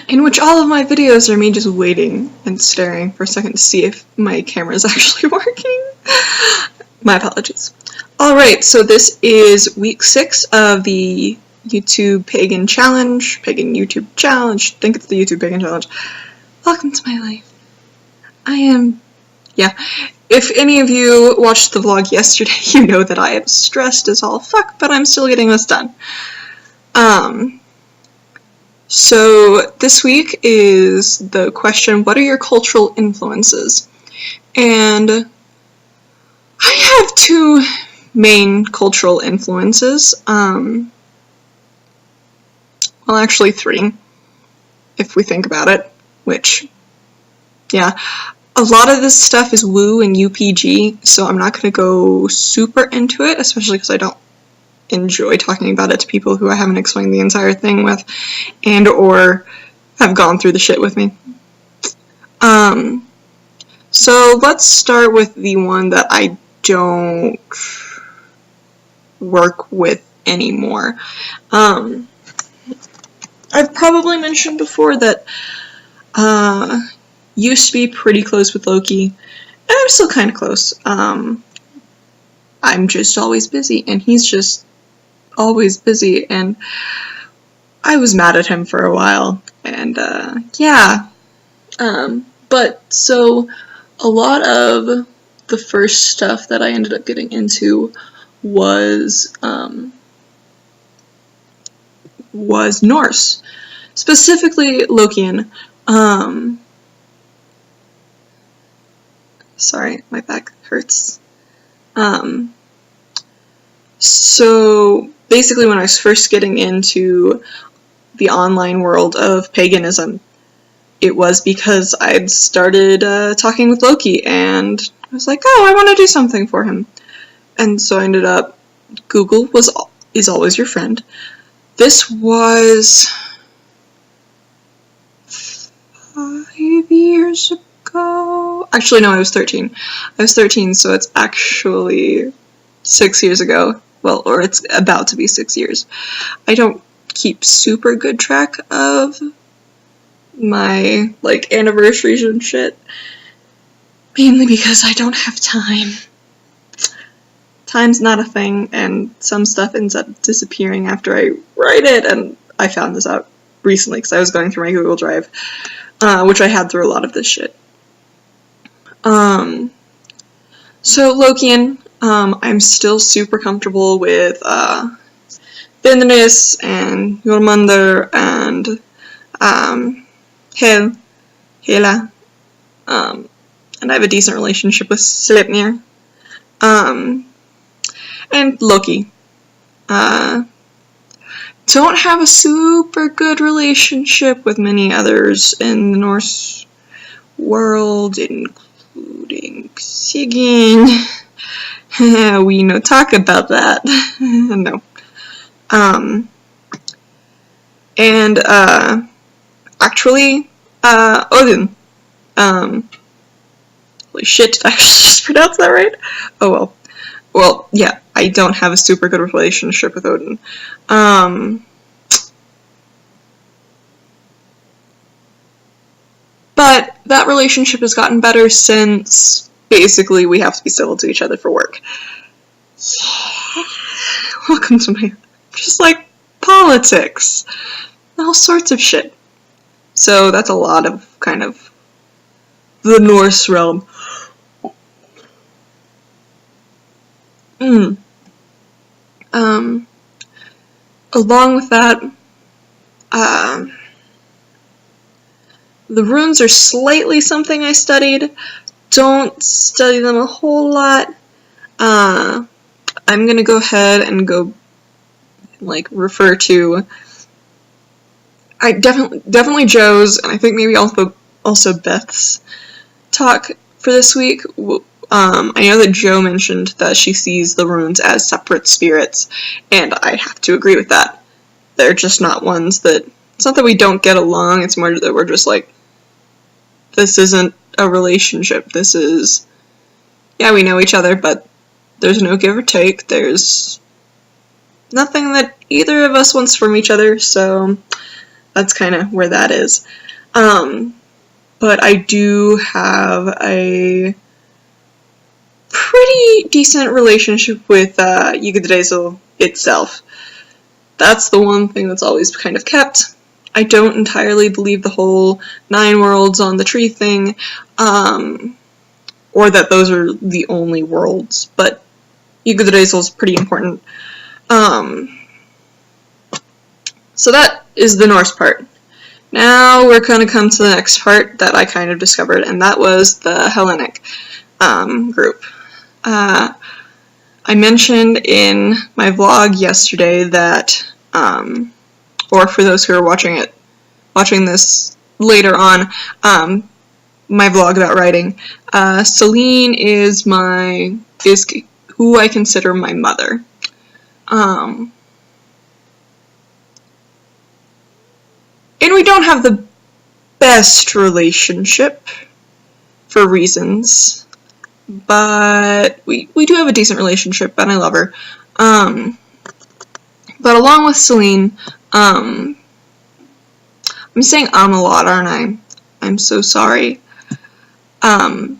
in which all of my videos are me just waiting and staring for a second to see if my camera is actually working. My apologies. Alright, so this is week 6 of the YouTube Pagan Challenge, Pagan YouTube Challenge, I think it's the YouTube Pagan Challenge. Welcome to my life. If any of you watched the vlog yesterday, you know that I am stressed as all fuck, but I'm still getting this done. So this week is the question, what are your cultural influences? And I have two main cultural influences. Well, actually 3, if we think about it, which, yeah. A lot of this stuff is woo and UPG, so I'm not going to go super into it, especially because I don't enjoy talking about it to people who I haven't explained the entire thing with, and or have gone through the shit with me. So let's start with the one that I don't work with anymore. I've probably mentioned before that used to be pretty close with Loki, and I'm still kind of close. I'm just always busy, and he's just always busy, and I was mad at him for a while, and yeah. But so a lot of the first stuff that I ended up getting into was Norse, specifically Lokian. Sorry, my back hurts. So basically when I was first getting into the online world of paganism, it was because I'd started talking with Loki, and I was like, oh, I want to do something for him. And so I ended up, Google is always your friend. This was 5 years ago. Actually, no, I was 13. I was 13, so it's actually 6 years ago. Well, or it's about to be 6 years. I don't keep super good track of my, like, anniversaries and shit. Mainly because I don't have time. Time's not a thing, and some stuff ends up disappearing after I write it, and I found this out recently because I was going through my Google Drive, which I had through a lot of this shit. So Lokian, I'm still super comfortable with Bindnis and Jormungandr and Hela, and I have a decent relationship with Sleipnir, and Loki. Don't have a super good relationship with many others in the Norse world, including Sigyn. We no talk about that. No. And actually, Odin. Holy shit, did I just pronounce that right? Oh well. Well, yeah, I don't have a super good relationship with Odin. But that relationship has gotten better since, basically, we have to be civil to each other for work. Yeah. Welcome to my... just like politics. All sorts of shit. So that's a lot of, kind of, the Norse realm. Along with that, the runes are slightly something I studied. Don't study them a whole lot. I'm gonna go ahead and go, like, refer to, I definitely Joe's, and I think maybe also Beth's talk for this week. I know that Joe mentioned that she sees the runes as separate spirits, and I have to agree with that. They're just not ones that, it's not that we don't get along, it's more that we're just like, this isn't a relationship, this is, yeah, we know each other, but there's no give or take, there's nothing that either of us wants from each other, so that's kind of where that is. But I do have a pretty decent relationship with Yggdrasil itself. That's the one thing that's always kind of kept. I don't entirely believe the whole 9 worlds on the tree thing, or that those are the only worlds, but Yggdrasil is pretty important. So that is the Norse part. Now we're going to come to the next part that I kind of discovered, and that was the Hellenic group. I mentioned in my vlog yesterday that, or for those who are watching this later on, my vlog about writing, Selene is who I consider my mother. And we don't have the best relationship for reasons, but we do have a decent relationship, and I love her. But along with Selene, I'm saying a lot, aren't I? I'm so sorry. I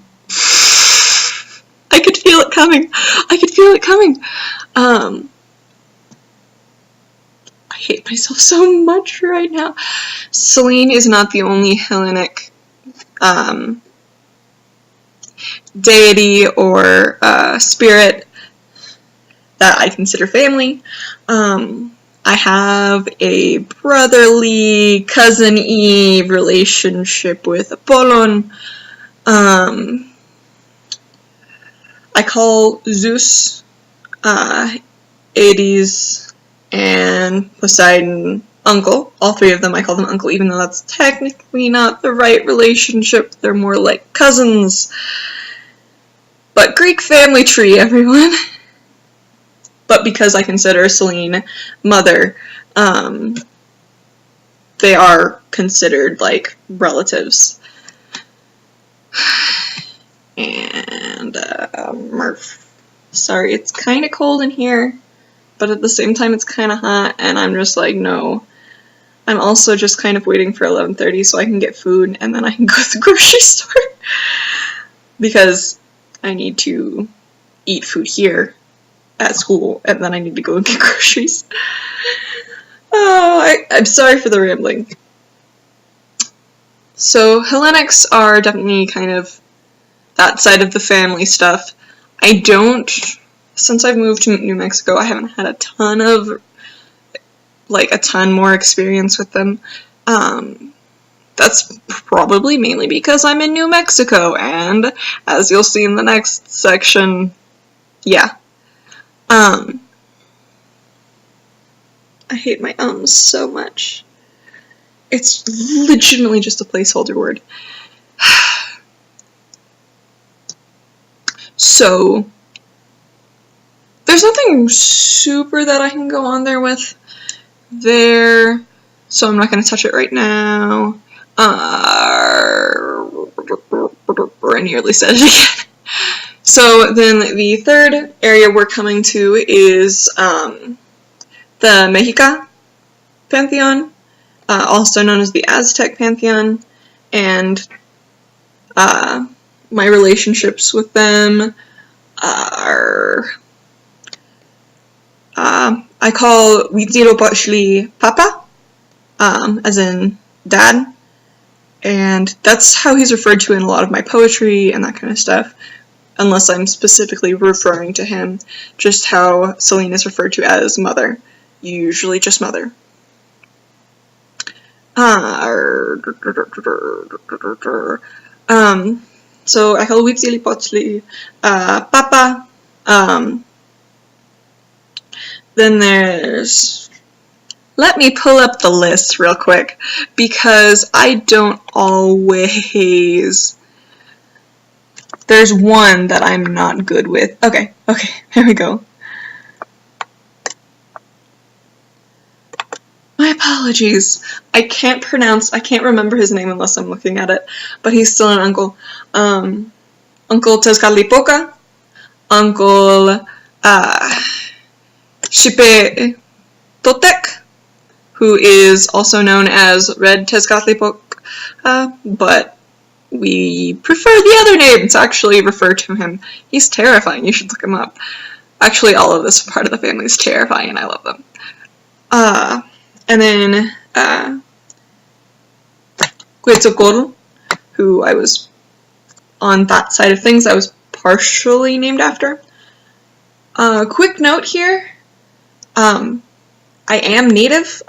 could feel it coming. I hate myself so much right now. Selene is not the only Hellenic deity or spirit that I consider family. I have a brotherly, cousin-y relationship with Apollon. I call Zeus, Hades, and Poseidon uncle. All 3 of them I call them uncle, even though that's technically not the right relationship. They're more like cousins. But Greek family tree, everyone. But because I consider Selene mother, they are considered like relatives. And Murph. Sorry, it's kind of cold in here, but at the same time it's kind of hot, and I'm just like, no. I'm also just kind of waiting for 11:30 so I can get food, and then I can go to the grocery store. Because I need to eat food here at school, and then I need to go and get groceries. Oh, I'm sorry for the rambling. So, Hellenics are definitely kind of that side of the family stuff. Since I've moved to New Mexico, I haven't had a ton more experience with them. That's probably mainly because I'm in New Mexico, and as you'll see in the next section, yeah. I hate my ums so much. It's legitimately just a placeholder word. So, there's nothing super that I can go on there with there, so I'm not going to touch it right now. I nearly said it again. So then the third area we're coming to is the Mexica Pantheon, also known as the Aztec Pantheon, and my relationships with them are, I call Huitzilopotchli Papa, as in dad, and that's how he's referred to in a lot of my poetry and that kind of stuff, unless I'm specifically referring to him, just how Selene is referred to as mother, usually just mother. So I call Huitzilopotchli Papa. Then there's... Let me pull up the list real quick, because I don't always... There's one that I'm not good with. Okay, here we go. My apologies. I can't remember his name unless I'm looking at it, but he's still an uncle. Uncle Tezcatlipoca, Uncle Xipetotec, who is also known as Red Tezcatlipoc, but we prefer the other name to actually refer to him. He's terrifying. You should look him up. Actually, all of this part of the family is terrifying, and I love them. And then Huitzilopotchli, who I was on that side of things, I was partially named after. Quick note here, I am native.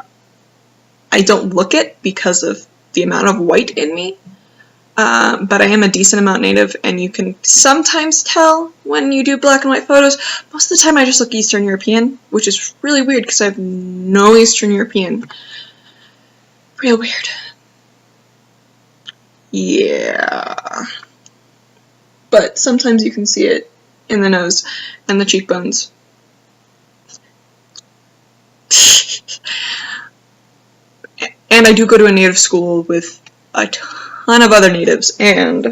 I don't look it because of the amount of white in me, but I am a decent amount native, and you can sometimes tell when you do black and white photos. Most of the time I just look Eastern European, which is really weird because I have no Eastern European. Real weird. Yeah. But sometimes you can see it in the nose and the cheekbones. And I do go to a native school with a ton of other natives, and a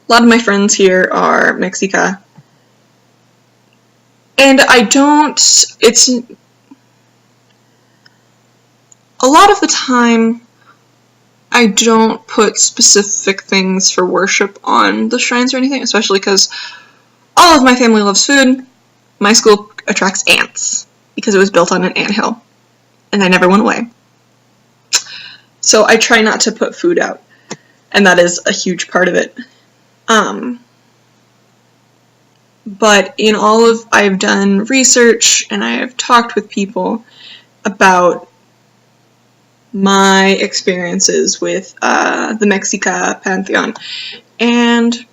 lot of my friends here are Mexica. And it's a lot of the time I don't put specific things for worship on the shrines or anything, especially because all of my family loves food. My school attracts ants because it was built on an anthill, and I never went away. So I try not to put food out, and that is a huge part of it. But I've done research, and I have talked with people about my experiences with the Mexica Pantheon, and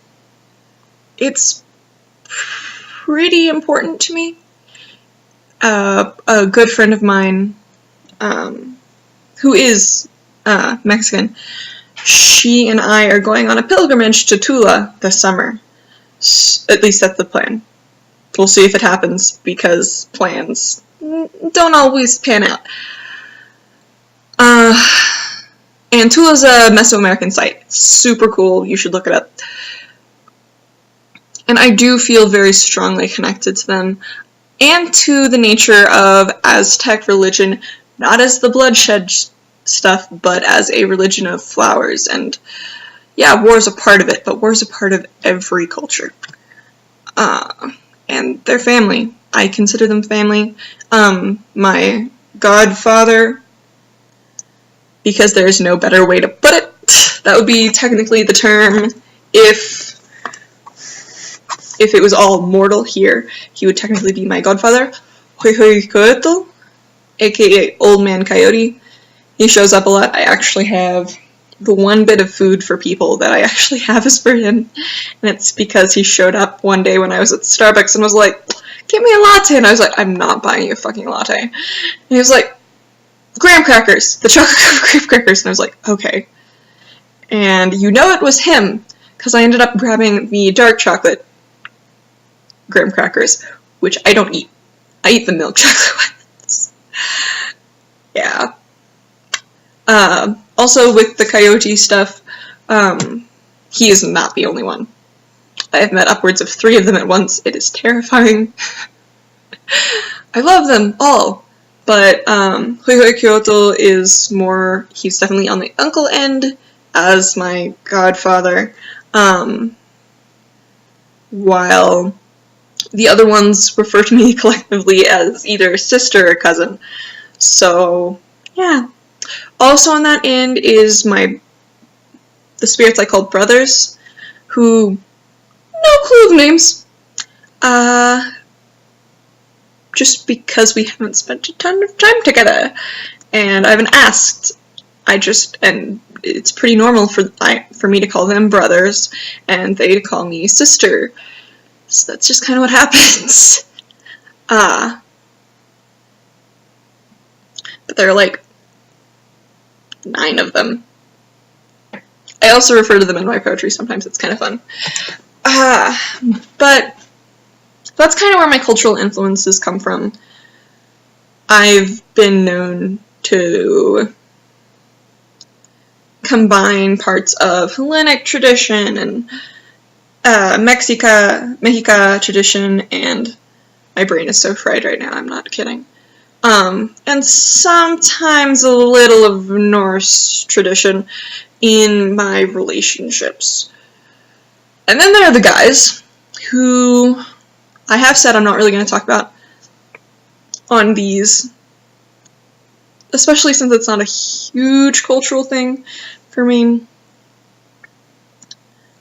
it's pretty important to me. A good friend of mine, who is Mexican, she and I are going on a pilgrimage to Tula this summer. At least that's the plan. We'll see if it happens, because plans don't always pan out. And Tula's a Mesoamerican site. It's super cool. You should look it up. And I do feel very strongly connected to them, and to the nature of Aztec religion, not as the bloodshed stuff, but as a religion of flowers. And yeah, war's a part of it, but war's a part of every culture. And they're family. I consider them family. My Godfather, because there's no better way to put it, that would be technically the term if it was all mortal here, he would technically be my godfather, Huehuecoyotl, aka Old Man Coyote. He shows up a lot. I actually have the one bit of food for people that I actually have is for him, and it's because he showed up one day when I was at Starbucks and was like, "Get me a latte," and I was like, "I'm not buying you a fucking latte." And he was like, "Graham crackers, the chocolate graham crackers," and I was like, "Okay." And you know it was him, because I ended up grabbing the dark chocolate graham crackers, which I don't eat. I eat the milk chocolate ones. Yeah. Also, with the coyote stuff, he is not the only one. I have met upwards of 3 of them at once. It is terrifying. I love them all, but Huehuecoyotl is more, he's definitely on the uncle end as my godfather, while the other ones refer to me collectively as either sister or cousin. So, yeah. Also on that end is the spirits I call brothers, who, no clue of names. Just because we haven't spent a ton of time together, and I haven't asked. And it's pretty normal for me to call them brothers, and they to call me sister. So that's just kind of what happens. But there are like 9 of them. I also refer to them in my poetry sometimes. It's kind of fun. But that's kind of where my cultural influences come from. I've been known to combine parts of Hellenic tradition and Mexica tradition, and my brain is so fried right now, I'm not kidding. And sometimes a little of Norse tradition in my relationships. And then there are the guys, who I have said I'm not really going to talk about on these, especially since it's not a huge cultural thing for me.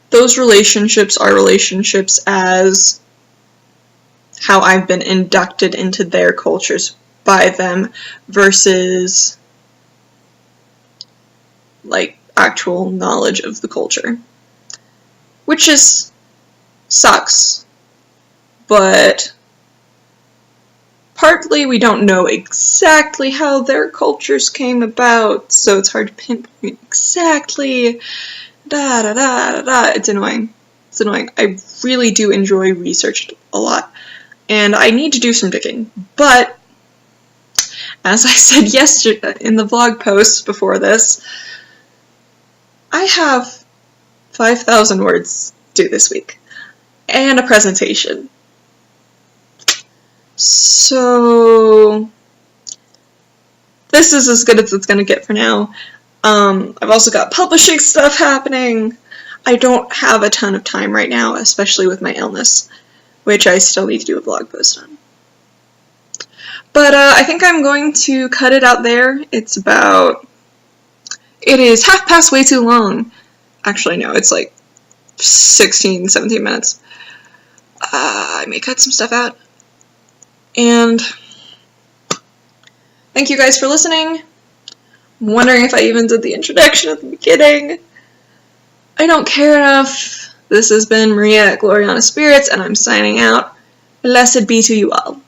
Those relationships are relationships as how I've been inducted into their cultures by them versus like actual knowledge of the culture, which is sucks, but partly we don't know exactly how their cultures came about, so it's hard to pinpoint exactly. It's annoying. It's annoying. I really do enjoy research a lot, and I need to do some digging, but as I said yesterday in the blog post before this, I have 5,000 words due this week, and a presentation. So this is as good as it's going to get for now. I've also got publishing stuff happening. I don't have a ton of time right now, especially with my illness, which I still need to do a blog post on. But I think I'm going to cut it out there. It is 1/2 way too long. Actually, no, it's like 16, 17 minutes. I may cut some stuff out. And thank you guys for listening. I'm wondering if I even did the introduction at the beginning. I don't care enough. This has been Maria at Gloriana Spirits, and I'm signing out. Blessed be to you all.